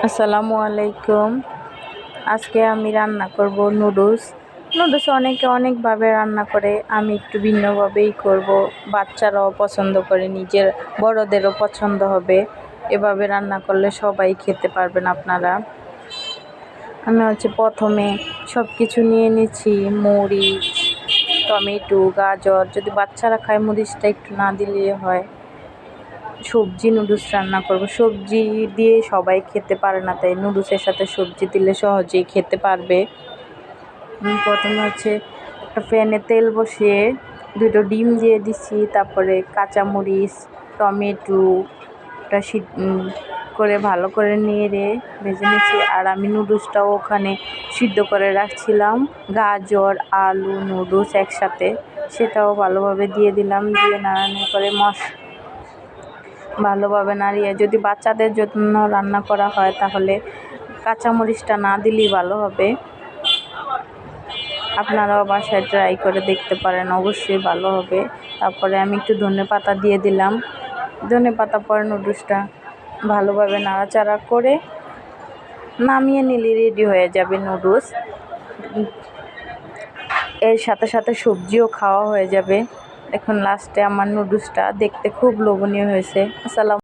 আসসালামু আলাইকুম। আজকে আমি রান্না করব নুডলস। নুডলস অনেকে অনেকভাবে রান্না করে, আমি একটু ভিন্নভাবেই করব। বাচ্চারাও পছন্দ করে, নিজের বড়দেরও পছন্দ হবে। এভাবে রান্না করলে সবাই খেতে পারবেন আপনারা। আমি প্রথমে সব কিছু নিয়ে নিচ্ছি, মরিচ, টমেটো, গাজর। যদি বাচ্চারা খায় মরিচটা একটু না দিলে হয়। সবজি নুডলস রান্না করব, সবজি দিয়ে সবাই খেতে পারে না, তাই নুডলসের সাথে সবজি দিলে সহজেই খেতে পারবে। আমি প্রথমে একটা প্যানে তেল বসিয়ে দুটো ডিম দিয়ে দিচ্ছি, তারপরে কাঁচামরিচ, টমেটোটা করে ভালো করে নেড়ে ভেজে নিচ্ছি। আর আমি নুডলসটাও ওখানে সিদ্ধ করে রাখছিলাম, গাজর, আলু, নুডলস একসাথে, সেটাও ভালোভাবে দিয়ে দিলাম। দিয়ে নাড়ানোর পরে ভালোভাবে নাড়িয়ে, যদি বাচ্চাদের জন্য রান্না করা হয় তাহলে কাঁচামরিচটা না দিলেই ভালো হবে। আপনারাও বাসায় ট্রাই করে দেখতে পারেন, অবশ্যই ভালো হবে। তারপরে আমি একটু ধনেপাতা দিয়ে দিলাম। ধনেপাতা পরে নুডলসটা ভালোভাবে নাড়াচাড়া করে নামিয়ে নিলে রেডি হয়ে যাবে নুডলস। এর সাথে সাথে সবজিও খাওয়া হয়ে যাবে। এখন লাস্টে আমার নুডলসটা দেখতে খুব লোভনীয় হয়েছে। আসসালামু